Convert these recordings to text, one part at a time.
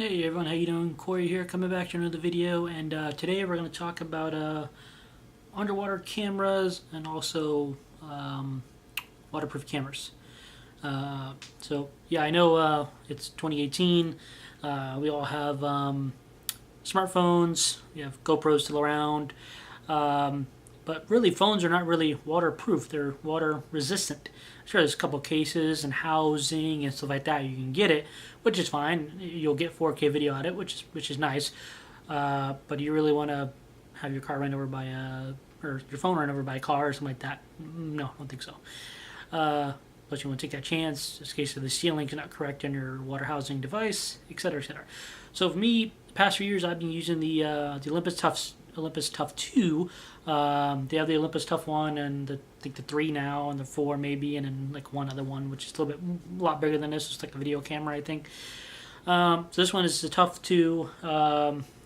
Hey everyone, how you doing? Corey here, coming back to another video, and today we're going to talk about underwater cameras and also waterproof cameras. So yeah, I know it's 2018. We all have smartphones. We have GoPros still around, but really phones are not really waterproof. They're water resistant. Sure, there's a couple cases and housing and stuff like that. You can get it, which is fine. You'll get 4K video at it, which is nice. But do you really want to have your car run over by or your phone run over by a car or something like that? No, I don't think so. But you want to take that chance in case of the sealing is not correct on your water housing device, etc., etc. So for me, the past few years, I've been using the Olympus Tough 2. They have the Olympus Tough 1 and I think the 3 now and the 4 maybe, and then like one other one which is a lot bigger than this. It's like a video camera, I think. So this one is the Tough 2,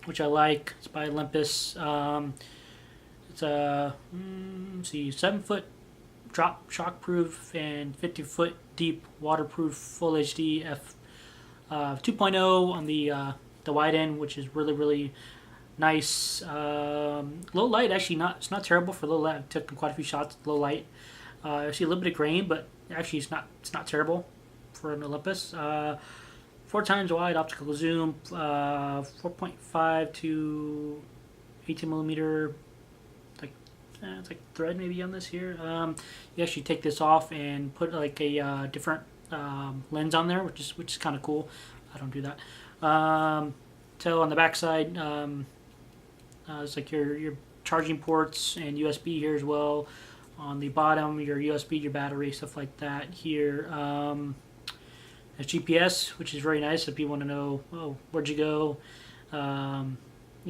which I like. It's by Olympus. It's a 7-foot drop shockproof and 50-foot deep waterproof full HD f 2.0 on the wide end, which is really nice. Low light, actually it's not terrible for low light. I took quite a few shots at low light. I see a little bit of grain, but actually it's not terrible for an Olympus. 4 times wide optical zoom, 4.5 to 18 millimeter. It's like thread maybe on this here. You actually take this off and put like a different lens on there, which is kind of cool. I don't do that. So on the back side, it's like your charging ports and USB here as well. On the bottom, your USB, your battery, stuff like that. Here, there's GPS, which is very nice if you want to know, where'd you go. You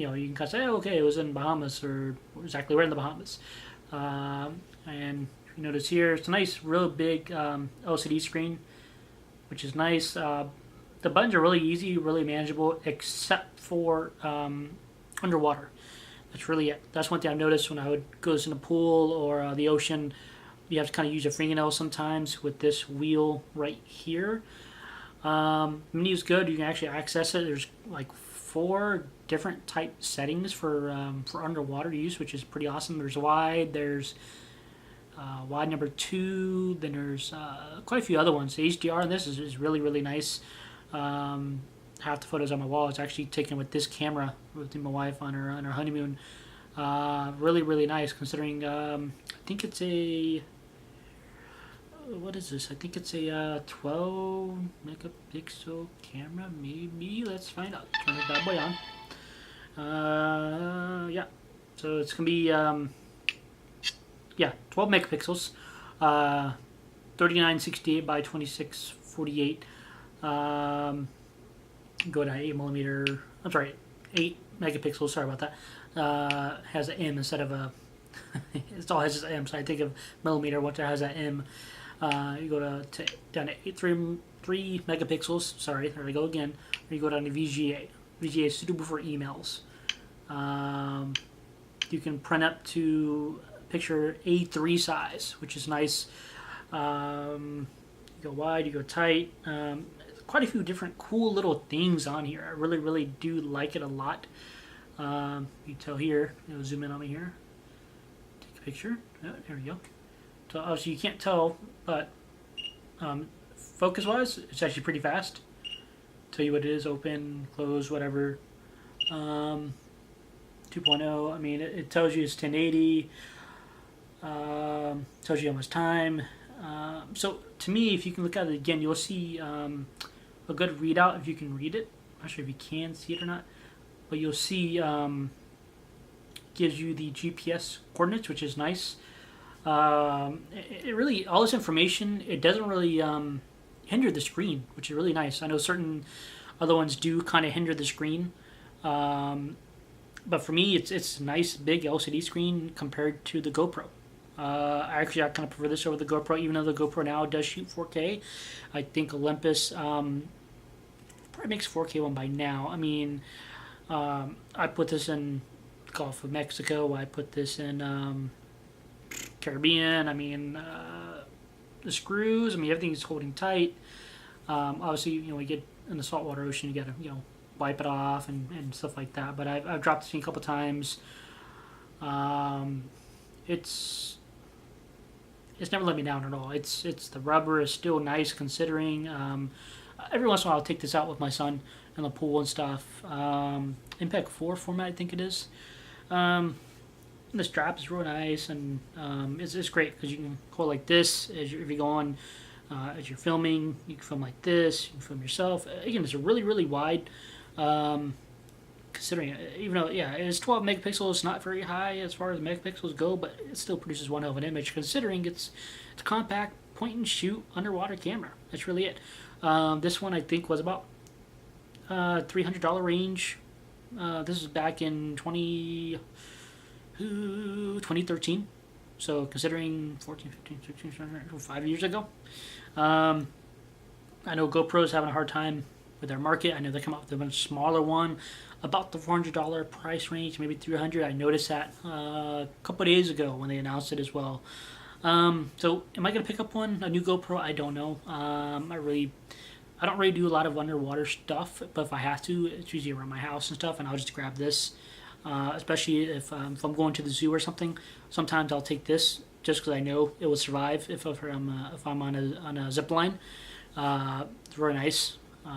can kind of say, okay, it was in Bahamas, or exactly where in the Bahamas. And you notice here, it's a nice, real big LCD screen, which is nice. The buttons are really easy, really manageable, except for underwater. That's really it. That's one thing I've noticed when I would go in the pool or the ocean. You have to kind of use your fingernail sometimes with this wheel right here. Menu is good. You can actually access it. There's like 4 different type settings for underwater use, which is pretty awesome. There's wide. There's wide number 2. Then there's quite a few other ones. The HDR on this is really nice. Half the photos on my wall is actually taken with this camera with my wife on her honeymoon. Really nice considering. I think it's a. What is this? I think it's a 12 megapixel camera, maybe. Let's find out. Turn that bad boy on. Yeah. So it's gonna be 12 megapixels, 3968 by 2648. Go to 8 millimeter. I'm sorry, 8 megapixels. Sorry about that. Has an M instead of a. It all has just M, so I think of millimeter. Once it has that M. You go down to 3 megapixels. Sorry, there we go again. Or you go down to VGA. VGA is suitable for emails. You can print up to picture A3 size, which is nice. You go wide, you go tight. Quite a few different cool little things on here. I really do like it a lot. You can tell here. Zoom in on me here. Take a picture. Oh, there we go. So obviously you can't tell, but focus-wise, it's actually pretty fast. Tell you what it is: open, close, whatever. 2.0. I mean, it tells you it's 1080. Tells you how much time. So to me, if you can look at it again, you'll see a good readout if you can read it. I'm not sure if you can see it or not, but you'll see gives you the GPS coordinates, which is nice. It really, all this information, it doesn't really hinder the screen, which is really nice. I know certain other ones do kind of hinder the screen, but for me, it's a nice big LCD screen compared to the GoPro. I kind of prefer this over the GoPro, even though the GoPro now does shoot 4K. I think Olympus probably makes 4K one by now. I mean, I put this in Gulf of Mexico. I put this in Caribbean. I mean, the screws. I mean, everything's holding tight. Obviously, we get in the saltwater ocean. You gotta, wipe it off and stuff like that. But I've dropped this thing a couple times. It's never let me down at all. It's the rubber is still nice considering. Every once in a while I'll take this out with my son in the pool and stuff. Impact 4 format I think it is. The strap is real nice, and it's great because you can go like this if you go on as you're filming. You can film like this. You can film yourself. Again, it's a really wide. Considering it, even though it's 12 megapixels, not very high as far as megapixels go, but it still produces one hell of an image. Considering it's a compact point and shoot underwater camera. That's really it. This one I think was about $300 range. This was back in 2013. So considering 14, 15, 16, 17, 5 years ago. I know GoPro's having a hard time with their market. I know they come out with a much smaller one, about the $400 price range, maybe $300. I noticed that a couple of days ago when they announced it as well. So am I going to pick up a new GoPro? I don't know. I don't really do a lot of underwater stuff, but if I have to, it's usually around my house and stuff, and I'll just grab this. Especially if I'm going to the zoo or something. Sometimes I'll take this just because I know it will survive if I'm on a zip line. It's very nice. Or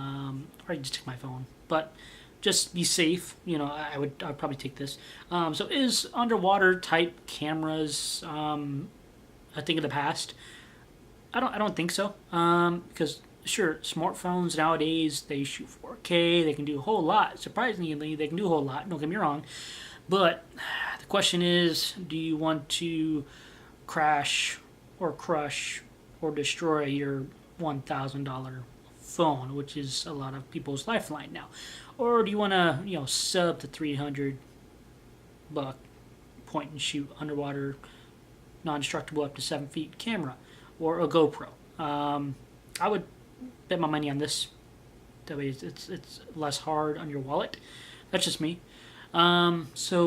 I can just take my phone, but just be safe. I'd probably take this. So is underwater type cameras a thing of the past? I don't think so. Because sure, smartphones nowadays, they shoot 4K, they can do a whole lot. Surprisingly, they can do a whole lot, don't get me wrong. But the question is, do you want to crash or crush or destroy your $1,000 phone, which is a lot of people's lifeline now? Or do you want to, sub the $300 point and shoot underwater, non-destructible up to 7 feet camera, or a GoPro? I would bet my money on this. That way it's less hard on your wallet. That's just me. So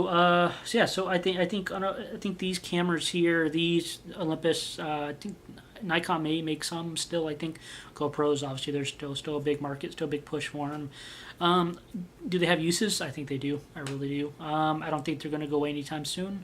I think these cameras here, these Olympus, I think Nikon may make some still. I think GoPros, obviously, there's still a big market, still a big push for them. Do they have uses? I think they do. I really do. I don't think they're going to go away anytime soon.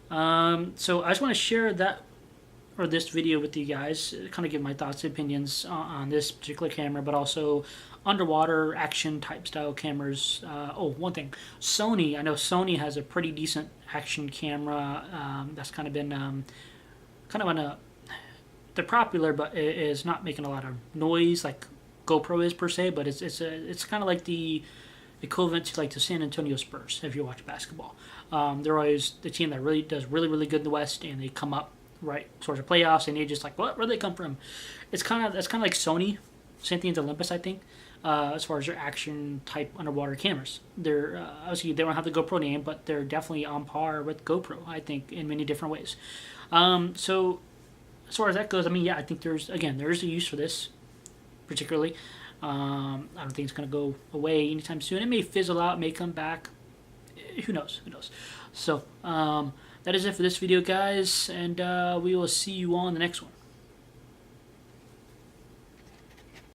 So I just want to share this video with you guys, kind of give my thoughts and opinions on this particular camera, but also underwater action type style cameras. One thing, Sony. I know Sony has a pretty decent action camera that's kind of been kind of on a. They're popular, but it is not making a lot of noise like GoPro is per se. But it's kind of like the equivalent to like the San Antonio Spurs if you watch basketball. They're always the team that really does really good in the West, and they come up right towards the playoffs, and you're just like, where'd they come from? That's kind of like Sony. Same thing as Olympus, I think, as far as their action type underwater cameras. They're obviously they don't have the GoPro name, but they're definitely on par with GoPro, I think, in many different ways. So as far as that goes, I think there's a use for this, particularly. I don't think it's going to go away anytime soon. It may fizzle out, it may come back. Who knows? So that is it for this video, guys, and we will see you on the next one.